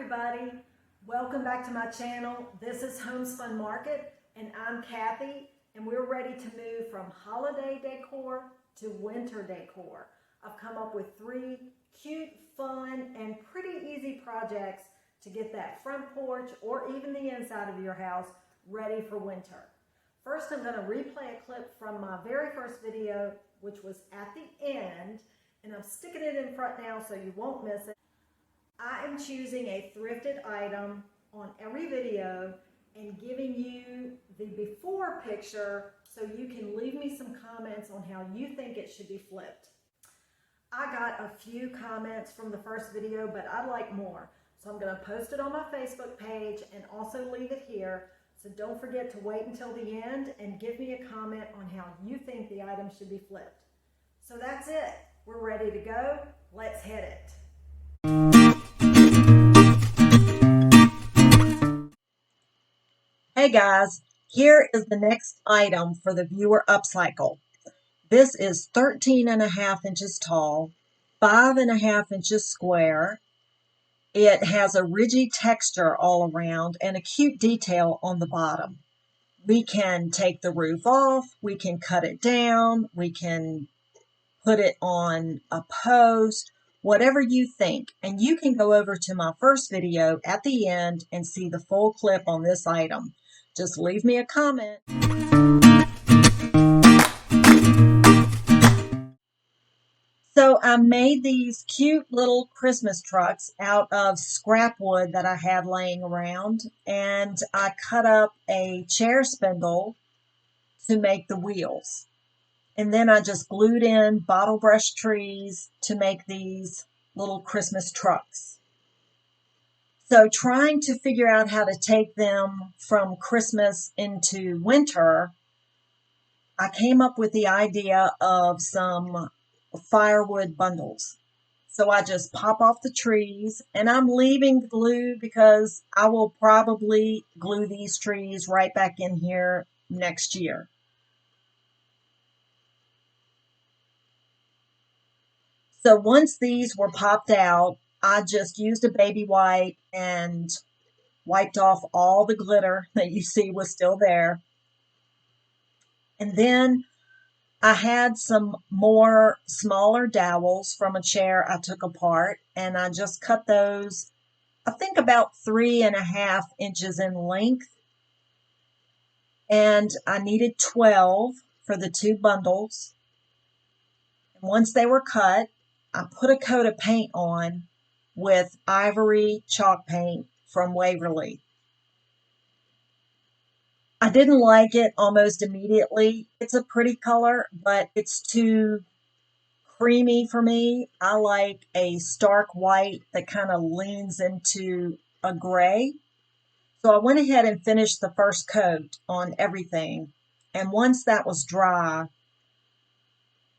everybody, welcome back to my channel. This is Homespun Market and I'm Cathy, and we're ready to move from holiday decor to winter decor. I've come up with 3 cute, fun, and pretty easy projects to get that front porch or even the inside of your house ready for winter. First, I'm going to replay a clip from my very first video, which was at the end, and I'm sticking it in front now so you won't miss it. I am choosing a thrifted item on every video and giving you the before picture so you can leave me some comments on how you think it should be flipped. I got a few comments from the first video, but I'd like more. So I'm going to post it on my Facebook page and also leave it here. So don't forget to wait until the end and give me a comment on how you think the item should be flipped. So that's it. We're ready to go. Let's hit it. Hey guys, here is the next item for the viewer upcycle. This is 13.5 inches tall, 5.5 inches square. It has a ridgy texture all around and a cute detail on the bottom. We can take the roof off, we can cut it down, we can put it on a post, whatever you think. And you can go over to my first video at the end and see the full clip on this item. Just leave me a comment. So I made these cute little Christmas trucks out of scrap wood that I had laying around, and I cut up a chair spindle to make the wheels. And then I just glued in bottle brush trees to make these little Christmas trucks. So trying to figure out how to take them from Christmas into winter, I came up with the idea of some firewood bundles. So I just pop off the trees, and I'm leaving the glue because I will probably glue these trees right back in here next year. So once these were popped out, I just used a baby wipe and wiped off all the glitter that you see was still there. And then I had some more smaller dowels from a chair I took apart, and I just cut those, I think about 3.5 inches in length. And I needed 12 for the 2 bundles. And once they were cut, I put a coat of paint on with ivory chalk paint from Waverly. I didn't like it almost immediately. It's a pretty color, but it's too creamy for me. I like a stark white that kind of leans into a gray. So I went ahead and finished the first coat on everything. And once that was dry,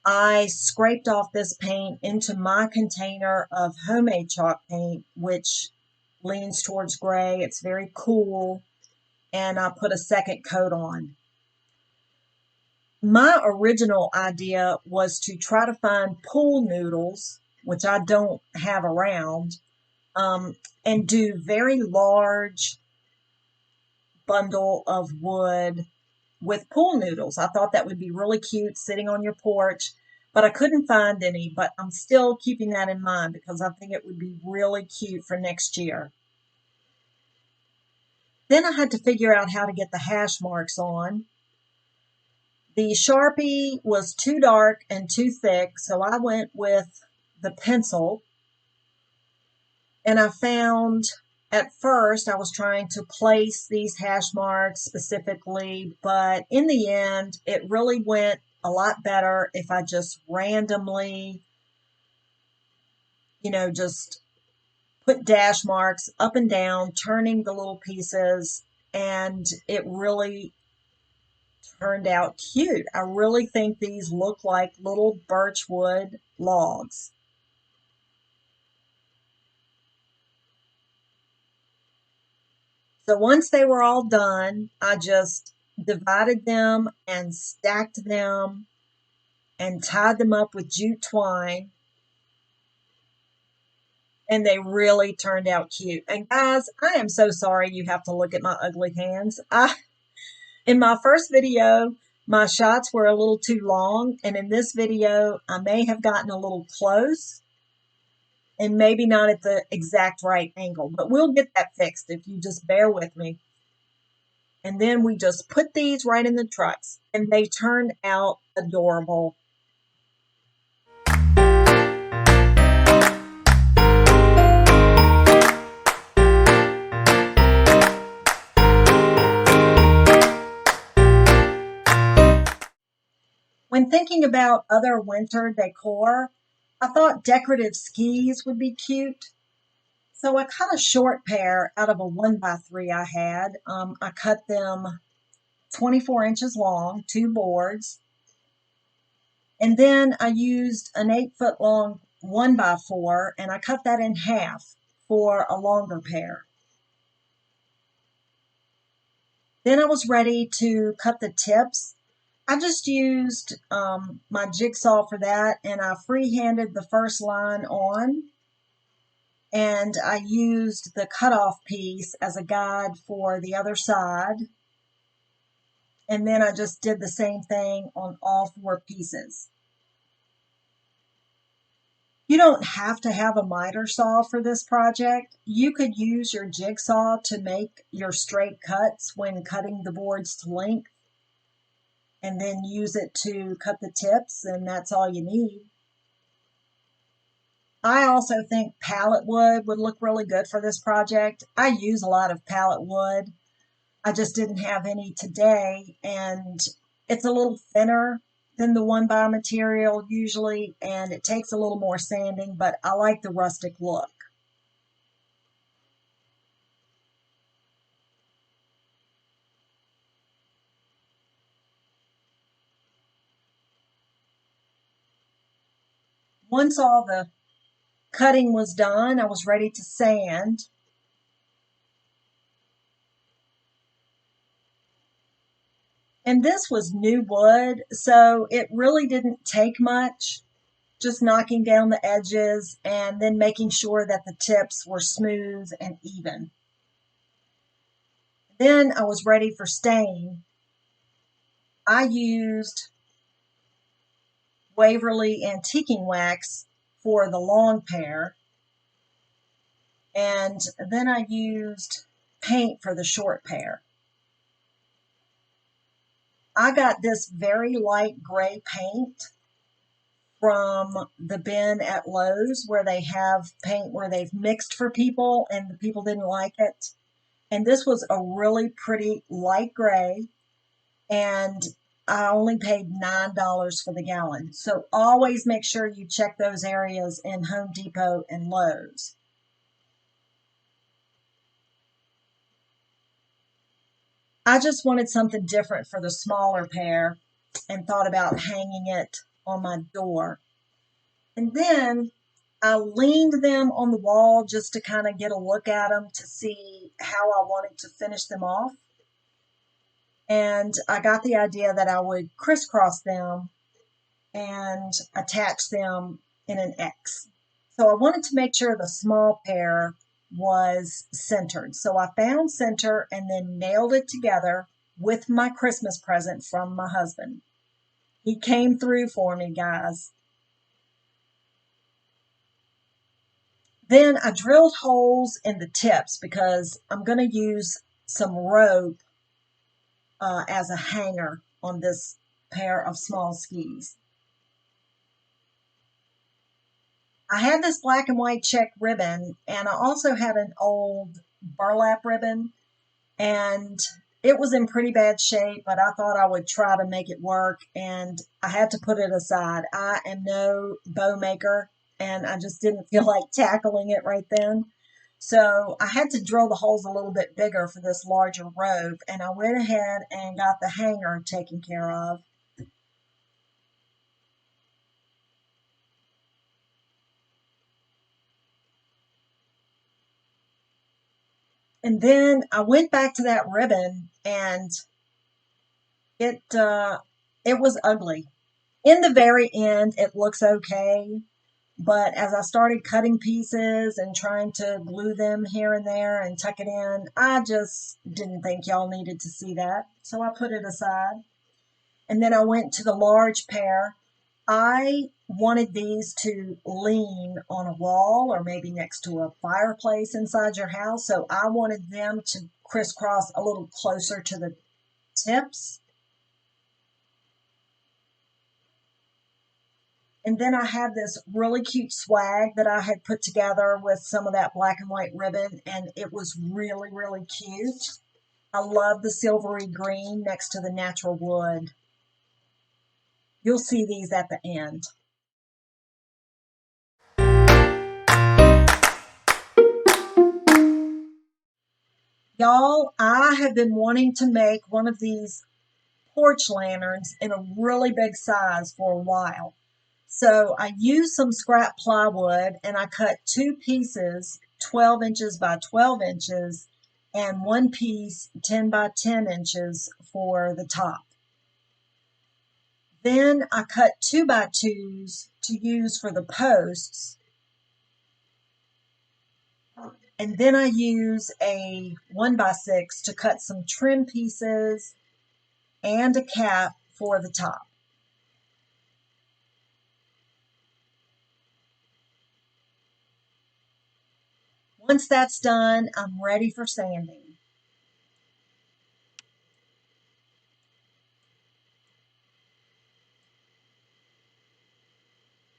I scraped off this paint into my container of homemade chalk paint, which leans towards gray. It's very cool. And I put a second coat on. My original idea was to try to find pool noodles, which I don't have around, and do very large bundle of wood with pool noodles. I thought that would be really cute sitting on your porch, but I couldn't find any, but I'm still keeping that in mind because I think it would be really cute for next year. Then I had to figure out how to get the hash marks on. The Sharpie was too dark and too thick, so I went with the pencil. And I found, at first, I was trying to place these hash marks specifically, but in the end, it really went a lot better if I just randomly, just put dash marks up and down, turning the little pieces, and it really turned out cute. I really think these look like little birchwood logs. So once they were all done, I just divided them and stacked them and tied them up with jute twine. and they really turned out cute. And guys, I am so sorry you have to look at my ugly hands. In my first video, my shots were a little too long, and in this video, I may have gotten a little close and maybe not at the exact right angle, but we'll get that fixed if you just bear with me. And then we just put these right in the trucks, and they turned out adorable. When thinking about other winter decor, I thought decorative skis would be cute. So I cut a short pair out of a 1x3 I had. I cut them 24 inches long, 2 boards. And then I used an 8-foot long 1x4 and I cut that in half for a longer pair. Then I was ready to cut the tips. I just used my jigsaw for that, and I freehanded the first line on. And I used the cutoff piece as a guide for the other side. And then I just did the same thing on all 4 pieces. You don't have to have a miter saw for this project. You could use your jigsaw to make your straight cuts when cutting the boards to length, and then use it to cut the tips, and that's all you need. I also think pallet wood would look really good for this project. I use a lot of pallet wood. I just didn't have any today, and it's a little thinner than the 1x material usually, and it takes a little more sanding, but I like the rustic look. Once all the cutting was done, I was ready to sand. And this was new wood, so it really didn't take much, just knocking down the edges and then making sure that the tips were smooth and even. Then I was ready for stain. I used Waverly antiquing wax for the long pair, and then I used paint for the short pair. I got this very light gray paint from the bin at Lowe's, where they have paint where they've mixed for people and the people didn't like it. And this was a really pretty light gray, and I only paid $9 for the gallon. So always make sure you check those areas in Home Depot and Lowe's. I just wanted something different for the smaller pair and thought about hanging it on my door. And then I leaned them on the wall just to kind of get a look at them to see how I wanted to finish them off. And I got the idea that I would crisscross them and attach them in an X. So I wanted to make sure the small pair was centered. So I found center and then nailed it together with my Christmas present from my husband. He came through for me, guys. Then I drilled holes in the tips because I'm going to use some rope as a hanger on this pair of small skis. I had this black and white check ribbon, and I also had an old burlap ribbon, and it was in pretty bad shape, but I thought I would try to make it work, and I had to put it aside. I am no bow maker, and I just didn't feel like tackling it right then. So I had to drill the holes a little bit bigger for this larger rope, and I went ahead and got the hanger taken care of. And then I went back to that ribbon, and it was ugly. In the very end, it looks okay, But as I started cutting pieces and trying to glue them here and there and tuck it in, I just didn't think y'all needed to see that. So I put it aside. And then I went to the large pair. I wanted these to lean on a wall or maybe next to a fireplace inside your house. So I wanted them to crisscross a little closer to the tips. And then I had this really cute swag that I had put together with some of that black and white ribbon, and it was really, really cute. I love the silvery green next to the natural wood. You'll see these at the end. Y'all, I have been wanting to make one of these porch lanterns in a really big size for a while. So I used some scrap plywood and I cut two pieces 12 inches by 12 inches and one piece 10 by 10 inches for the top. Then I cut 2 by 2s to use for the posts. And then I use a 1 by 6 to cut some trim pieces and a cap for the top. Once that's done, I'm ready for sanding.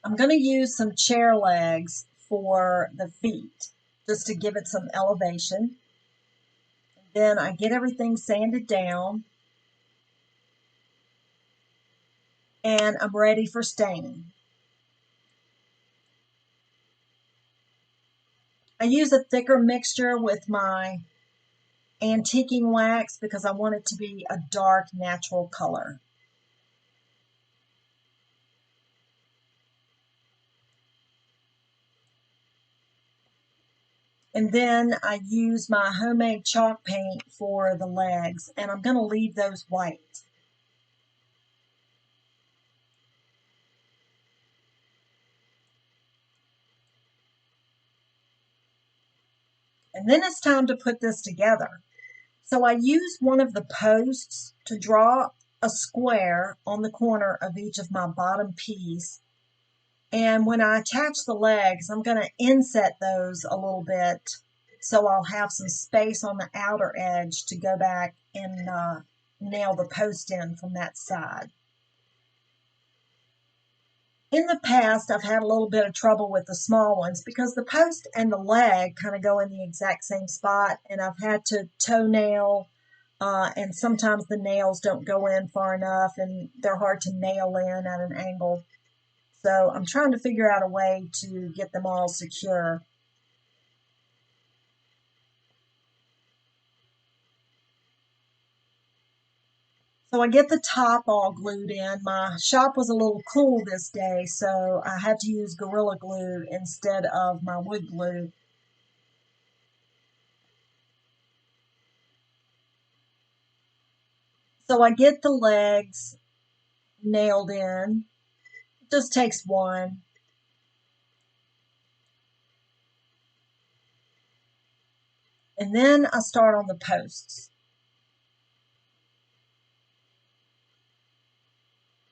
I'm going to use some chair legs for the feet, just to give it some elevation. Then I get everything sanded down, and I'm ready for staining. I use a thicker mixture with my antiquing wax because I want it to be a dark, natural color. And then I use my homemade chalk paint for the legs, and I'm going to leave those white. And then it's time to put this together. So I used one of the posts to draw a square on the corner of each of my bottom piece. And when I attach the legs, I'm going to inset those a little bit so I'll have some space on the outer edge to go back and nail the post in from that side. In the past, I've had a little bit of trouble with the small ones because the post and the leg kind of go in the exact same spot, and I've had to toenail, and sometimes the nails don't go in far enough and they're hard to nail in at an angle. So I'm trying to figure out a way to get them all secure. So I get the top all glued in. My shop was a little cool this day, so I had to use Gorilla Glue instead of my wood glue. So I get the legs nailed in. It just takes one. And then I start on the posts.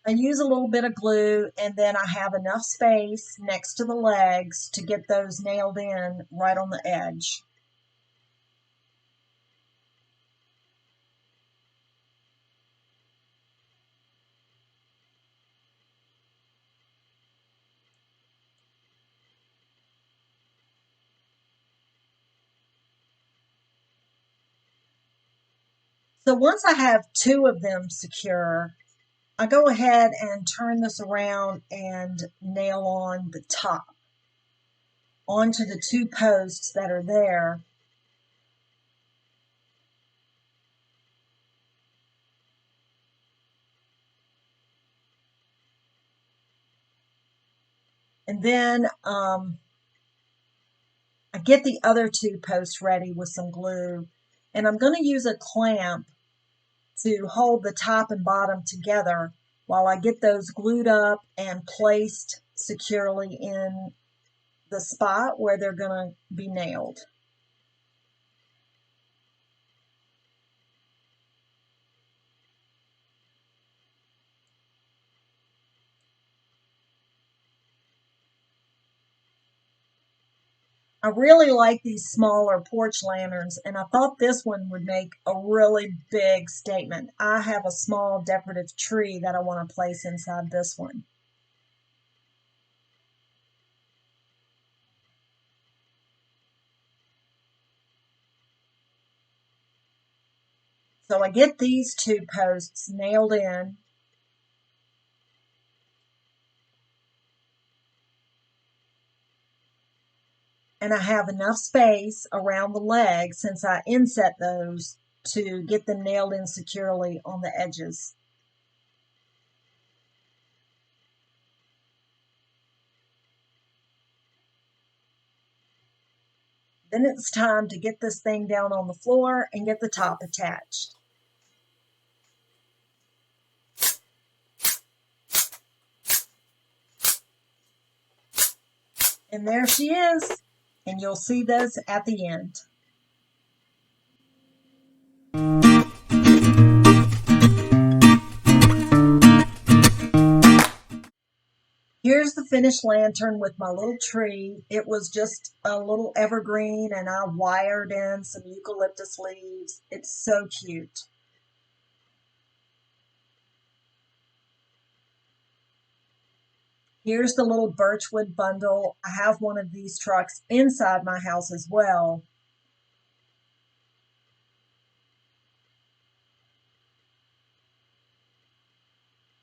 I use a little bit of glue, and then I have enough space next to the legs to get those nailed in right on the edge. So once I have two of them secure, I go ahead and turn this around and nail on the top onto the two posts that are there. And then I get the other two posts ready with some glue, and I'm going to use a clamp to hold the top and bottom together while I get those glued up and placed securely in the spot where they're going to be nailed. I really like these smaller porch lanterns, and I thought this one would make a really big statement. I have a small decorative tree that I want to place inside this one. So I get these 2 posts nailed in. And I have enough space around the legs, since I inset those, to get them nailed in securely on the edges. Then it's time to get this thing down on the floor and get the top attached. And there she is, and you'll see those at the end. Here's the finished lantern with my little tree. It was just a little evergreen, and I wired in some eucalyptus leaves. It's so cute. Here's the little Birchwood bundle. I have one of these trucks inside my house as well.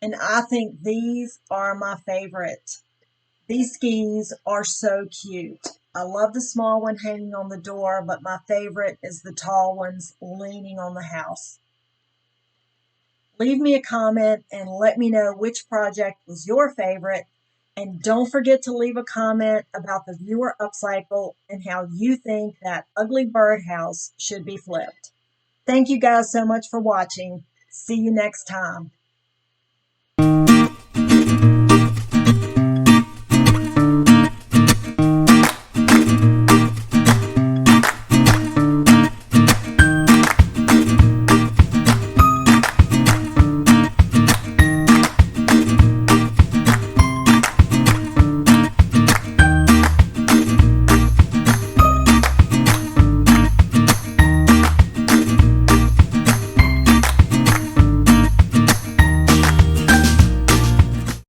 And I think these are my favorite. These skis are so cute. I love the small one hanging on the door, but my favorite is the tall ones leaning on the house. Leave me a comment and let me know which project was your favorite. And don't forget to leave a comment about the viewer upcycle and how you think that ugly birdhouse should be flipped. Thank you guys so much for watching. See you next time.